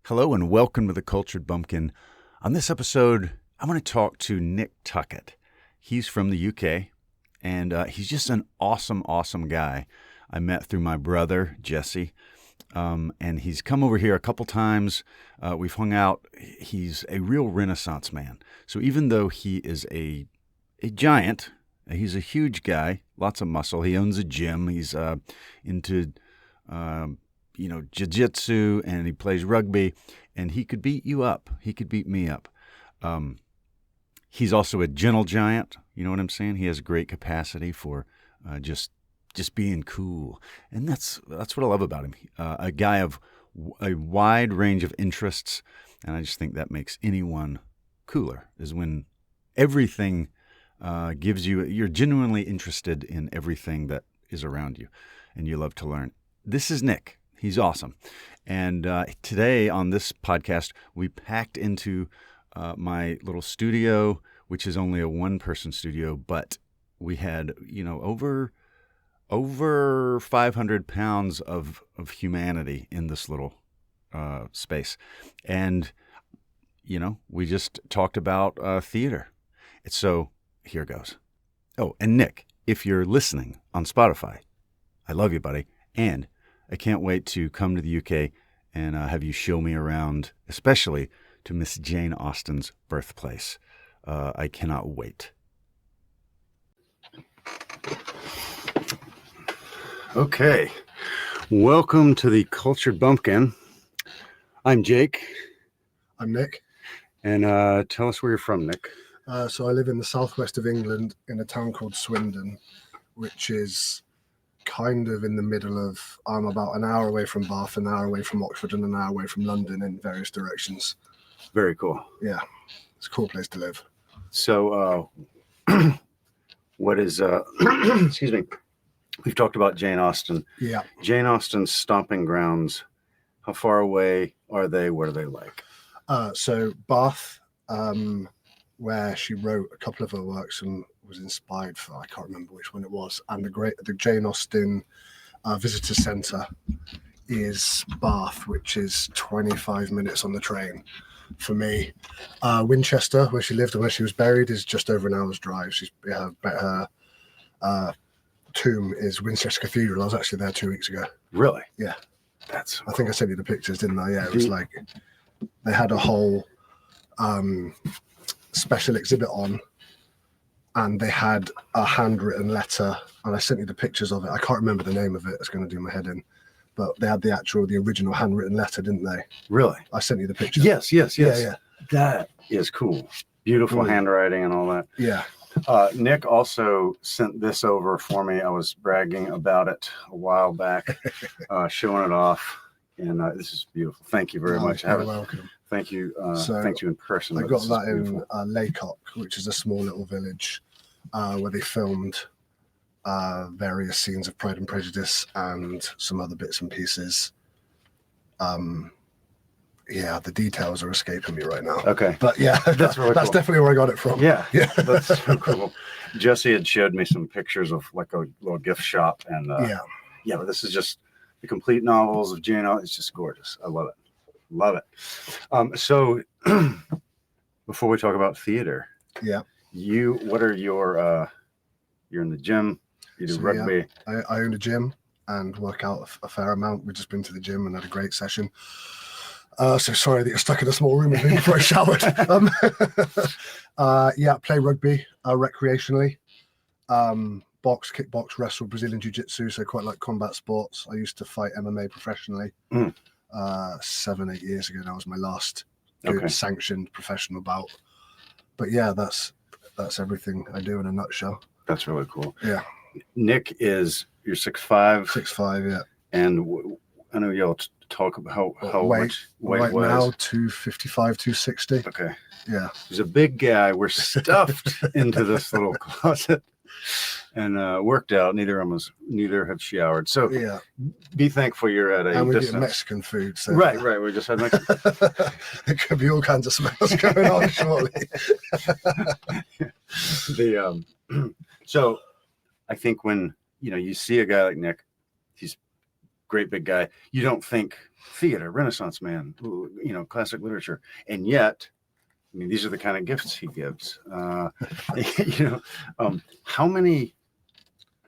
Hello and welcome to the Cultured Bumpkin. On this episode, I'm going to talk to Nick Tuckett. He's from the UK, and he's just an awesome guy. I met through my brother, Jesse, and he's come over here a couple times. We've hung out. He's a real Renaissance man. So even though he is a giant, he's a huge guy, lots of muscle. He owns a gym. He's into jiu-jitsu, and he plays rugby, and he could beat you up. He could beat me up. He's also a gentle giant. You know what I'm saying? He has great capacity for just being cool. And that's what I love about him. A guy of a wide range of interests, and I just think that makes anyone cooler, is when everything you're genuinely interested in everything that is around you, and you love to learn. This is Nick. He's awesome. And today on this podcast, we packed into my little studio, which is only a one-person studio, but we had, over 500 pounds of humanity in this little space. And, we just talked about theater. So here goes. Oh, and Nick, if you're listening on Spotify, I love you, buddy. And I can't wait to come to the UK and have you show me around, especially to Miss Jane Austen's birthplace. I cannot wait. Okay, welcome to the Cultured Bumpkin. I'm Jake. I'm Nick. And tell us where you're from, Nick. So I live in the southwest of England in a town called Swindon, which is kind of in the middle of, I'm about an hour away from Bath, an hour away from Oxford, and an hour away from London in various directions. Very cool. Yeah, it's a cool place to live. So what is, excuse me, we've talked about Jane Austen. Yeah. Jane Austen's stomping grounds, how far away are they? What are they like? So Bath, where she wrote a couple of her works and was inspired for, I can't remember which one it was, and the Jane Austen Visitor Centre is Bath, which is 25 minutes on the train for me. Winchester, where she lived and where she was buried, is just over an hour's drive. Her tomb is Winchester Cathedral. I was actually there 2 weeks ago. Really? Yeah. That's I think I sent you the pictures, didn't I? Yeah, it was like they had a whole special exhibit on, and they had a handwritten letter, and I sent you the pictures of it. I can't remember the name of it. It's going to do my head in. But they had the original handwritten letter, didn't they? Really? I sent you the picture. Yes. Yeah. That is cool. Beautiful handwriting and all that. Yeah. Nick also sent this over for me. I was bragging about it a while back, showing it off. And this is beautiful. Thank you very much. You're welcome. Thank you. Thank you in person. I got that in Laycock, which is a small little village where they filmed various scenes of Pride and Prejudice and some other bits and pieces. Yeah, the details are escaping me right now. Okay. But yeah, that's cool. Definitely where I got it from. Yeah. That's so cool. Jesse had showed me some pictures of like a little gift shop. And but this is just the complete novels of Jane Austen. It's just gorgeous. I love it. So before we talk about theater, what are your you're in the gym, you do rugby. Yeah, I own a gym and work out a fair amount. We've just been to the gym and had a great session. So sorry that you're stuck in a small room with me before I showered. Play rugby recreationally. Box, kickbox, wrestle, Brazilian jiu-jitsu, so quite like combat sports. I used to fight MMA professionally 7-8 years ago. That was my last good sanctioned professional bout. But yeah, that's everything I do in a nutshell. That's really cool. Yeah. Nick you're 6'5". 6'5", yeah. And I know y'all talk about how much weight right was. Now 255, 260. Okay. Yeah. He's a big guy. We're stuffed into this little closet and worked out. Neither have showered. So be thankful you're at a and we distance. get Mexican food. So right. We just had Mexican. There could be all kinds of smells going on shortly. So I think when you see a guy like Nick, he's great big guy, you don't think theater, Renaissance man, classic literature. And yet, I mean, these are the kind of gifts he gives. How many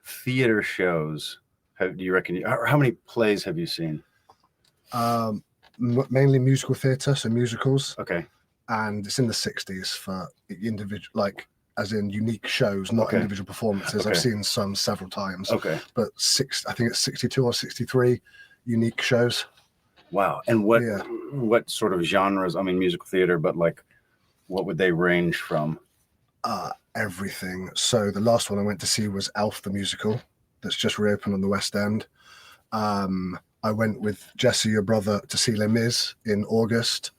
theater shows do you reckon, or how many plays have you seen? Mainly musical theatre, so musicals. Okay. And it's in the 60s for individual, like, as in unique shows, not individual performances. Okay. I've seen some several times. Okay. But I think it's 62 or 63 unique shows. Wow. And what sort of genres? I mean, musical theater, but like, what would they range from? Everything. So the last one I went to see was Elf the musical, that's just reopened on the West End. I went with Jesse, your brother, to see Les Mis in August.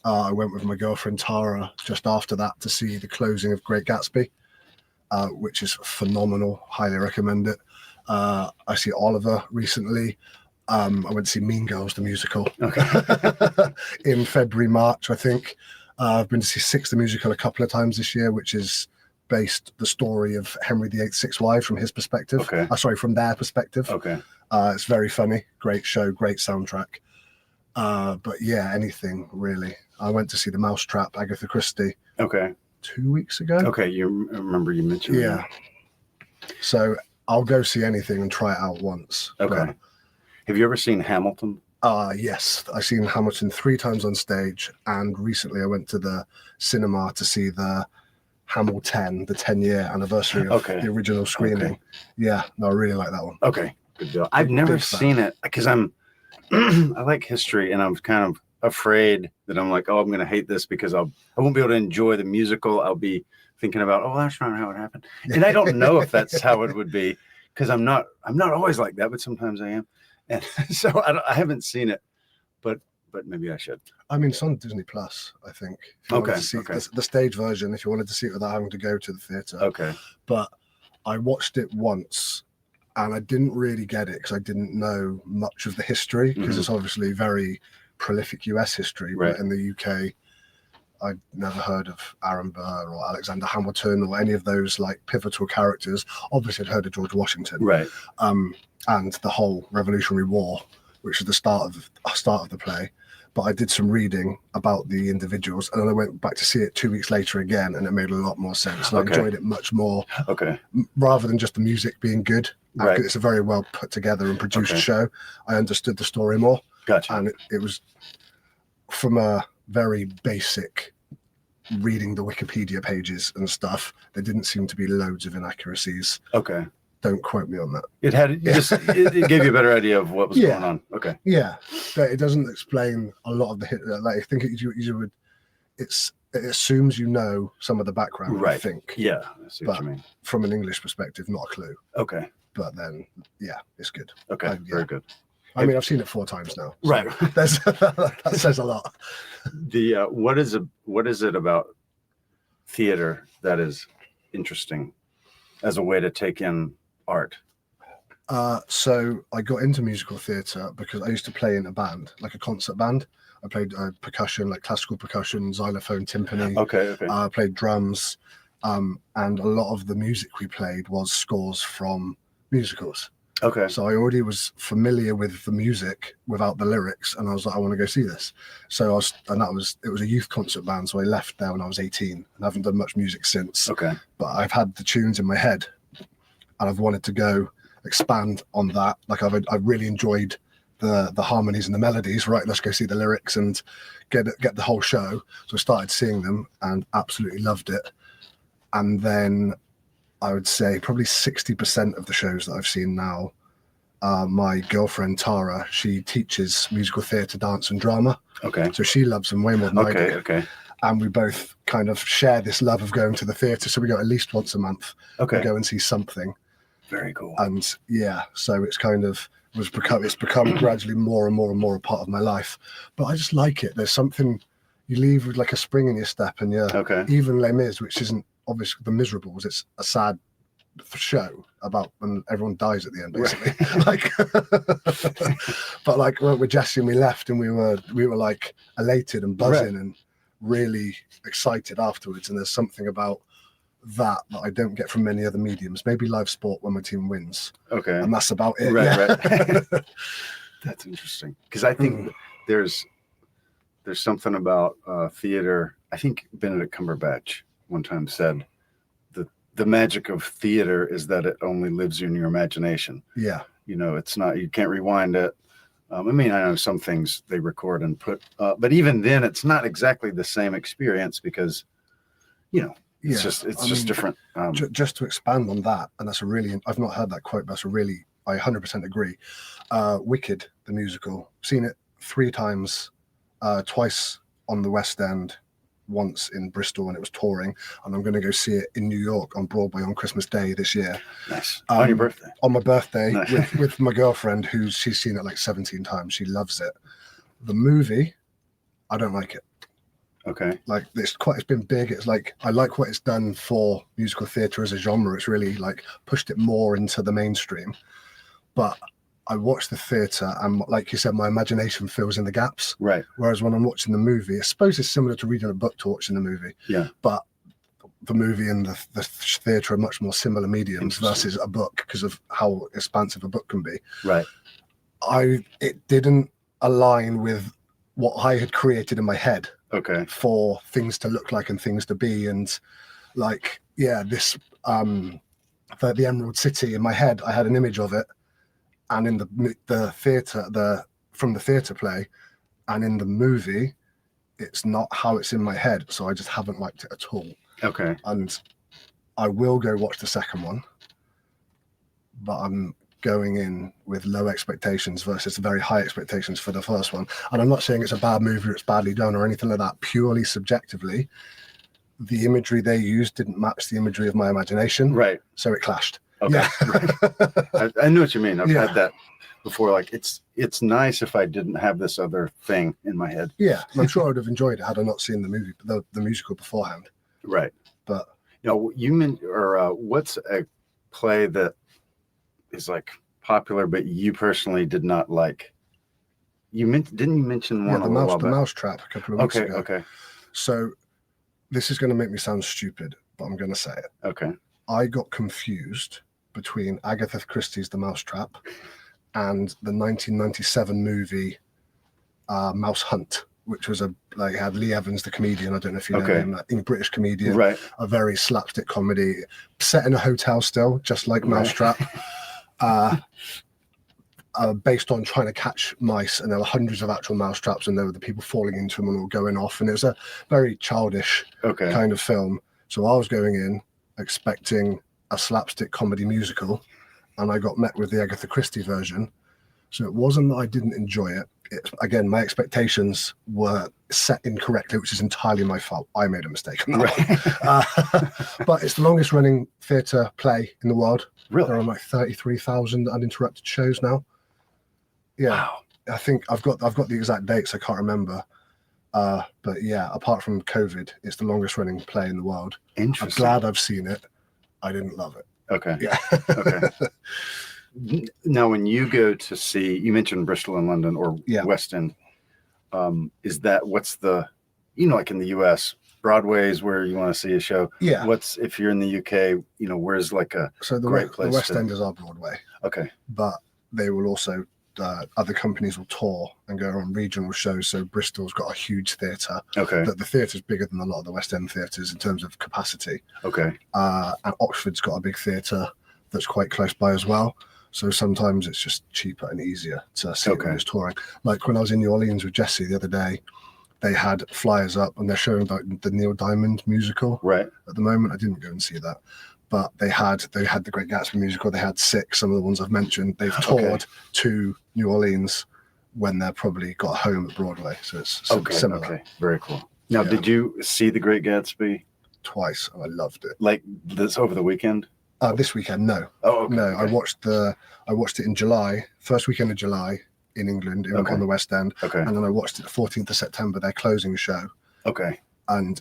I went with my girlfriend Tara just after that to see the closing of Great Gatsby, which is phenomenal. Highly recommend it. I see Oliver recently. I went to see Mean Girls, the musical, in February, March, I think. I've been to see Six the musical a couple of times this year, which is based the story of Henry VIII's six wives from his perspective. From their perspective. It's very funny. Great show, great soundtrack. But yeah, anything really. I went to see The Mousetrap, Agatha Christie. 2 weeks ago. You remember you mentioned that. So I'll go see anything and try it out once. Have you ever seen Hamilton? Yes, I've seen Hamilton 3 times on stage, and recently I went to the cinema to see the Hamilton, the 10-year anniversary of the original screening. I really like that one. Good deal. I've never seen it because I like history, and I'm kind of afraid that I'm like, I'm going to hate this because I won't be able to enjoy the musical. I'll be thinking about, that's not how it happened, and I don't know if that's how it would be because I'm not always like that, but sometimes I am, and so I haven't seen it, but maybe I should. I mean, it's on Disney Plus, I think. If you wanted to see the stage version, if you wanted to see it without having to go to the theatre. But I watched it once, and I didn't really get it because I didn't know much of the history, because it's obviously very prolific US history. But in the UK, I'd never heard of Aaron Burr or Alexander Hamilton or any of those like pivotal characters. Obviously, I'd heard of George Washington, and the whole Revolutionary War, which is the start of the play. But I did some reading about the individuals, and then I went back to see it 2 weeks later again, and it made a lot more sense. And I enjoyed it much more, rather than just the music being good. It's a very well put together and produced show. I understood the story more. And it was from a very basic reading the Wikipedia pages and stuff. There didn't seem to be loads of inaccuracies. Don't quote me on that. It gave you a better idea of what was going on. But it doesn't explain a lot of the like I think you would. It assumes you know some of the background. I think. I see what you mean. From an English perspective, not a clue. But then, it's good. Very good. I mean, I've seen it 4 times now. So that says a lot. What is it about theater that is interesting as a way to take in art? So I got into musical theatre because I used to play in a band, like a concert band. I played percussion, like classical percussion, xylophone, timpani. I played drums, and a lot of the music we played was scores from musicals. So I already was familiar with the music without the lyrics, and I was like, I want to go see this. So it was a youth concert band. So I left there when I was 18 and haven't done much music since. But I've had the tunes in my head, and I've wanted to go expand on that. Like I've really enjoyed the harmonies and the melodies. Right, let's go see the lyrics and get the whole show. So I started seeing them and absolutely loved it. And then I would say probably 60% of the shows that I've seen now, my girlfriend Tara, she teaches musical theatre, dance and drama. So she loves them way more than I do. And we both kind of share this love of going to the theatre. So we go at least once a month. We go and see something. Very cool. And so it's kind of it's become gradually more and more and more a part of my life. But I just like it. There's something, you leave with like a spring in your step, and even Les Mis, which isn't obviously the miserables, it's a sad show about when everyone dies at the end, basically. But like with Jesse and we left, and we were like elated and buzzing and really excited afterwards. And there's something about that I don't get from many other mediums. Maybe live sport when my team wins. And that's about it. That's interesting, because I think there's something about theater. I think Benedict Cumberbatch one time said the magic of theater is that it only lives in your imagination. Yeah. It's not, you can't rewind it. I know some things they record and put, but even then it's not exactly the same experience because, it's just different. Just to expand on that, and that's I've not heard that quote, but I 100% agree. Wicked, the musical, seen it 3 times, twice on the West End, once in Bristol when it was touring, and I'm going to go see it in New York on Broadway on Christmas Day this year. Nice. On your birthday? On my birthday, nice. with my girlfriend, she's seen it like 17 times. She loves it. The movie, I don't like it. Okay. Like it's been big. It's like I like what it's done for musical theatre as a genre. It's really like pushed it more into the mainstream. But I watch the theatre and, like you said, my imagination fills in the gaps. Right. Whereas when I'm watching the movie, I suppose it's similar to reading a book to watching the movie. Yeah. But the movie and the theatre are much more similar mediums versus a book because of how expansive a book can be. Right. It didn't align with what I had created in my head. Okay. For things to look like and things to be, and like this the Emerald City in my head, I had an image of it, and in the theatre, from the theatre play, and in the movie, it's not how it's in my head. So I just haven't liked it at all. Okay. And I will go watch the second one, but I'm going in with low expectations versus very high expectations for the first one. And I'm not saying it's a bad movie or it's badly done or anything like that. Purely subjectively, the imagery they used didn't match the imagery of my imagination. Right. So it clashed. Okay. Yeah. Right. I know what you mean. I've had that before. Like it's nice if I didn't have this other thing in my head. Yeah. And I'm sure I would have enjoyed it had I not seen the movie, the musical beforehand. Right. But you meant, or what's a play that is like popular, but you personally did not like? Didn't you mention one? The Mousetrap a couple of weeks ago. Okay. So this is going to make me sound stupid, but I'm going to say it. Okay. I got confused between Agatha Christie's The Mousetrap and the 1997 movie Mouse Hunt, which was had Lee Evans, the comedian. I don't know if you know him, a British comedian. Right. A very slapstick comedy set in a hotel still, just like Mousetrap. Based on trying to catch mice, and there were hundreds of actual mouse traps, and there were the people falling into them and all going off, and it was a very childish kind of film. So I was going in expecting a slapstick comedy musical, and I got met with the Agatha Christie version. So it wasn't that I didn't enjoy it. Again, my expectations were set incorrectly, which is entirely my fault. I made a mistake on that one. But it's the longest running theatre play in the world. Really? There are like 33,000 uninterrupted shows now. Yeah. Wow. I think I've got the exact dates. I can't remember. But yeah, apart from COVID, it's the longest running play in the world. Interesting. I'm glad I've seen it. I didn't love it. Okay. Yeah. Okay. Now, when you go to see, you mentioned Bristol and London or West End, is that, what's the, like in the US, Broadway is where you want to see a show. Yeah. If you're in the UK, where's like a great place? The West End is our Broadway. Okay. But they will also, other companies will tour and go on regional shows. So Bristol's got a huge theatre. Okay. The theatre's bigger than a lot of the West End theatres in terms of capacity. Okay. And Oxford's got a big theatre that's quite close by as well. So sometimes it's just cheaper and easier to see when it's touring. Like when I was in New Orleans with Jesse the other day, they had flyers up and they're showing the Neil Diamond musical. Right. At the moment, I didn't go and see that, but they had the Great Gatsby musical. They had 6, some of the ones I've mentioned. They've toured to New Orleans when they're probably got a home at Broadway. So it's similar. Okay, very cool. Now, did you see The Great Gatsby? Twice. I loved it. Like this over the weekend? This weekend, no. Oh, okay. No. Okay. I watched it in July, first weekend of July in England on the West End. Okay. And then I watched it the 14th of September, their closing show. Okay. And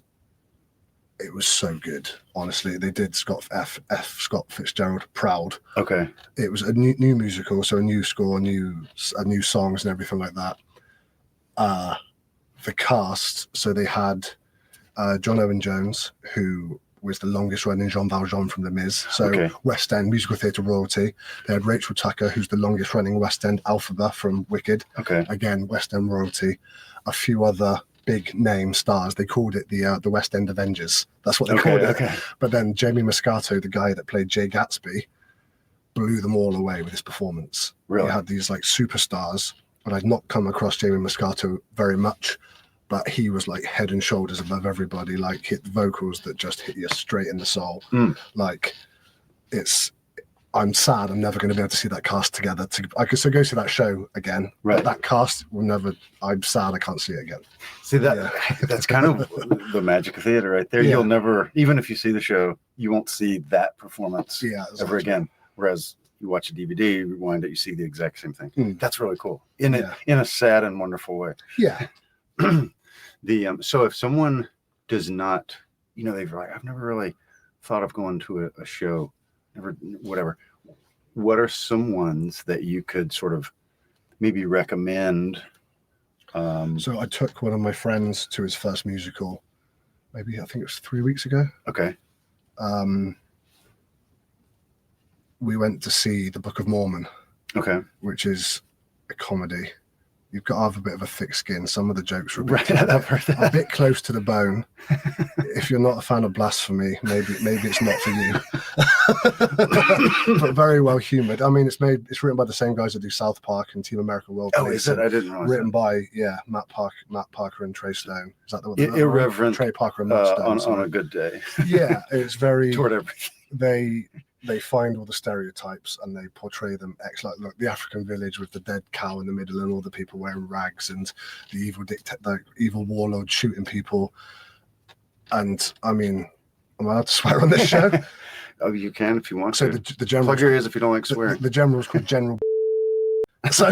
it was so good. Honestly, they did Scott Fitzgerald proud. Okay. It was a new musical, so a new score, new songs and everything like that. The cast, so they had John Owen Jones, who was the longest running Jean Valjean from Les Mis. So Okay. West End musical theatre royalty. They had Rachel Tucker, who's the longest running West End Elphaba from Wicked. Okay. Again, West End royalty. A few other big name stars. They called it the West End Avengers. That's what they called it. Okay. But then Jamie Moscato, the guy that played Jay Gatsby, blew them all away with his performance. Really? He had these like superstars, and I'd not come across Jamie Moscato very much, but he was like head and shoulders above everybody, like hit vocals that just hit you straight in the soul. Like I'm sad I'm never going to be able to see that cast together. I could still go see that show again, Right. but that cast will never, I'm sad I can't see it again. See that's kind of the magic of theater right there. Yeah. You'll never, even if you see the show, you won't see that performance ever again. Whereas you watch a DVD, rewind it, you see the exact same thing. That's really cool in a sad and wonderful way. Yeah. So if someone does not, they've like, I've never really thought of going to a show, never, whatever. What are some ones that you could sort of maybe recommend? So I took one of my friends to his first musical, maybe I think it was 3 weeks ago. Okay. We went to see The Book of Mormon. Okay. Which is a comedy. You've got to have a bit of a thick skin. Some of the jokes are a bit close to the bone. If you're not a fan of blasphemy, maybe it's not for you. But very well humored. I mean, it's written by the same guys that do South Park and Team America World Police. Is it? I didn't know. Written by Matt Parker and Trey Stone. Is that the one? Irreverent. Trey Parker and Matt Stone. On a good day. Yeah, it's very toward everything. They find all the stereotypes and they portray them like look, the African village with the dead cow in the middle and all the people wearing rags and the evil warlord shooting people. And I mean, am I allowed to swear on this show? Oh, you can if you want so to. The general, plug your ears if you don't like swearing. The general's called General. So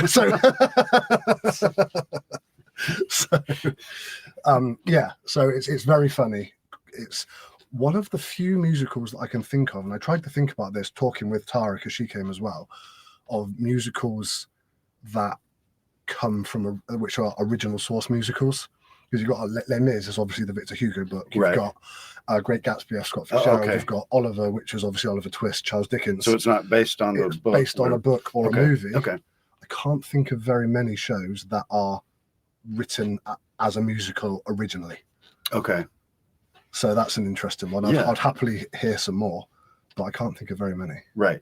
it's very funny. It's one of the few musicals that I can think of, and I tried to think about this talking with Tara because she came as well, of musicals that come from which are original source musicals. Because you've got Les Mis is obviously the Victor Hugo book. You've got Great Gatsby, Scott Fitzgerald. You've got Oliver, which is obviously Oliver Twist, Charles Dickens. So it's not based on the book. Based on a book or a movie. Okay. I can't think of very many shows that are written as a musical originally. Okay. So that's an interesting one. I'd happily hear some more, but I can't think of very many. Right.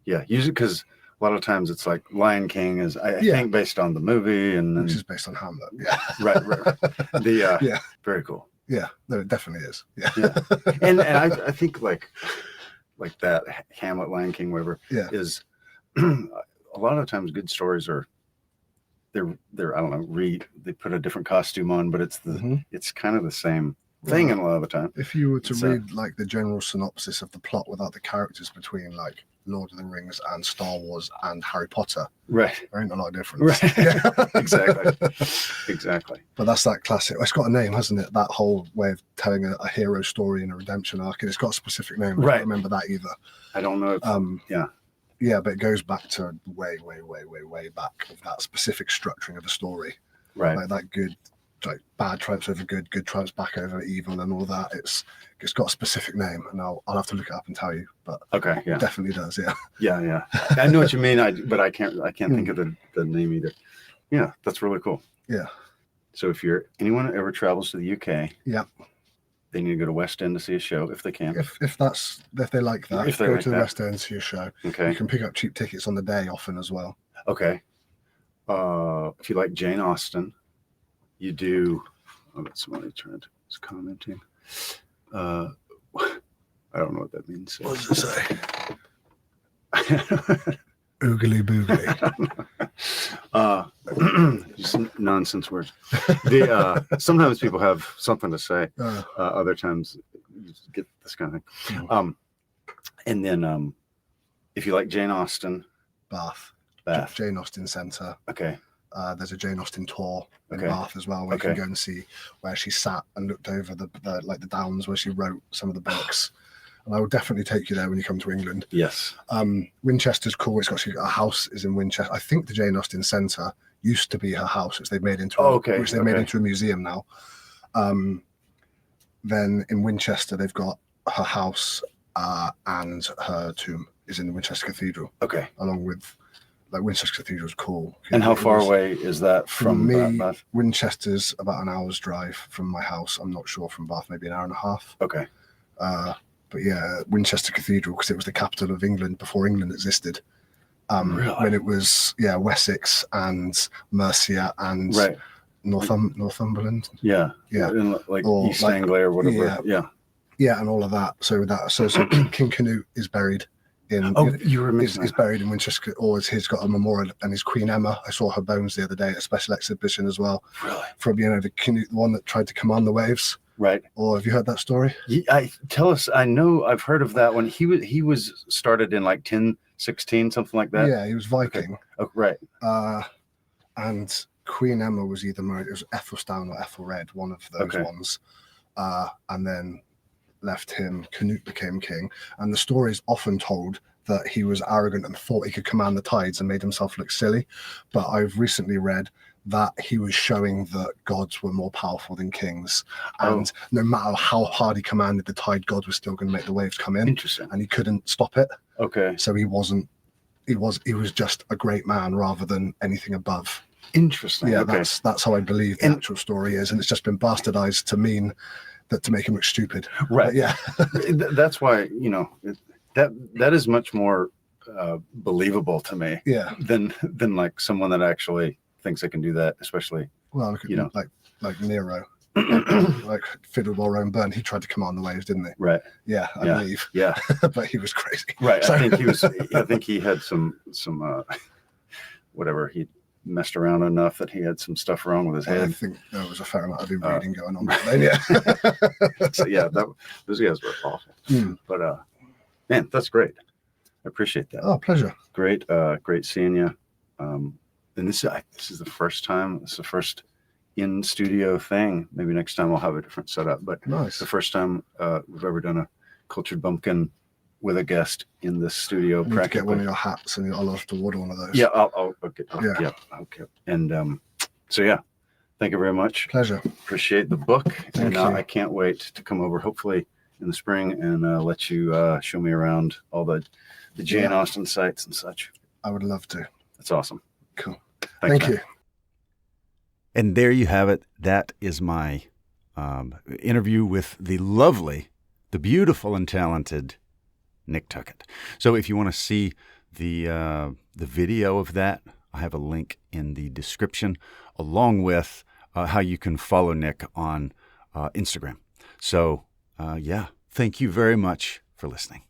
Yeah. Usually because a lot of times it's like Lion King is, I think, based on the movie. Which is based on Hamlet. Yeah. Right. Very cool. Yeah. No, it definitely is. Yeah. And I think like that Hamlet, Lion King, whatever, is a lot of times good stories are, they're I don't know, they put a different costume on, but it's it's kind of the same thing in a lot of the time. If you were to read like the general synopsis of the plot without the characters between like Lord of the Rings and Star Wars and Harry Potter, right, there ain't a lot of difference. Right. Exactly. But that's that classic. It's got a name, hasn't it? That whole way of telling a hero story and a redemption arc, and it's got a specific name. I don't remember that either. I don't know. Yeah, but it goes back to way back of that specific structuring of a story. Right. Like that good, like bad triumphs over good, good triumphs back over evil, and all that. It's got a specific name, and I'll have to look it up and tell you. But it definitely does. Yeah. I know what you mean. But I can't think of the name either. Yeah, that's really cool. Yeah. So if anyone ever travels to the UK, they need to go to West End to see a show if they can. If they like that, go to the West End to see a show. Okay. You can pick up cheap tickets on the day often as well. Okay. If you like Jane Austen, you do. Oh, that's somebody is commenting. I don't know what that means. What does it say? Oogly boogly. Just nonsense words. Sometimes people have something to say. Other times you just get this kind of thing. And then if you like Jane Austen, Bath. Bath. Jane Austen Centre. Okay. There's a Jane Austen tour in Bath as well, where you can go and see where she sat and looked over the downs where she wrote some of the books. And I will definitely take you there when you come to England. Yes. Winchester's cool. It's got a house is in Winchester. I think the Jane Austen Centre used to be her house, which they've made into made into a museum now. Then in Winchester they've got her house and her tomb is in the Winchester Cathedral, Okay. along with like Winchester Cathedral is cool. And how far away is that from me? Bath? Winchester's about an hour's drive from my house. I'm not sure from Bath, maybe an hour and a half. Okay. But yeah, Winchester Cathedral, because it was the capital of England before England existed. Really? When it was Wessex and Mercia and Right. Northumberland. Yeah. Yeah. In, like Or, East like, Anglia or whatever. Yeah, and all of that. So King Canute is buried in. Oh, you were is mentioning buried in Winchester, or he's got a memorial, and his Queen Emma. I saw her bones the other day at a special exhibition as well. Really? From the Canute, the one that tried to command the waves. Right. Or have you heard that story? Tell us. I know I've heard of that one. He was started in like 1016, something like that. Yeah, he was Viking. Okay. Oh, right. And Queen Emma was either married. It was Ethelstan or Ethelred, one of those ones. And then left him. Canute became king, and the story is often told that he was arrogant and thought he could command the tides and made himself look silly. But I've recently read that he was showing that gods were more powerful than kings, and no matter how hard he commanded the tide, God was still going to make the waves come in. Interesting. And he couldn't stop it. Okay. So he wasn't. He was just a great man rather than anything above. Interesting. Yeah, okay. that's how I believe the actual story is, and it's just been bastardized to mean that to make him look stupid. Right. But yeah. That's why that is much more believable to me. Yeah. Than like someone that actually thinks they can do that, especially. Well, look at like Nero, like Fiddle While Rome Burned. He tried to command the waves, didn't he? Right. Yeah, I believe. Yeah. But he was crazy. Right. So, I think he had some whatever, he messed around enough that he had some stuff wrong with his head. I think there was a fair amount of inbreeding going on back then. Yeah. So yeah, those guys were awful. But man, that's great. I appreciate that. Oh, pleasure. Great seeing you. And this is the first time. This is the first in studio thing. Maybe next time I'll have a different setup. But Nice. the first time we've ever done a Cultured Bumpkin with a guest in the studio. You need to get one of your hats, and I'll have to order one of those. Yeah, I'll get. Yeah, okay. And so yeah, thank you very much. Pleasure. Appreciate the book, Thank you. I can't wait to come over. Hopefully in the spring and let you show me around all the Jane Austen sites and such. I would love to. That's awesome. Cool. Thanks, Thank you. And there you have it. That is my interview with the lovely, the beautiful and talented Nick Tuckett. So if you want to see the video of that, I have a link in the description, along with how you can follow Nick on Instagram. So yeah, thank you very much for listening.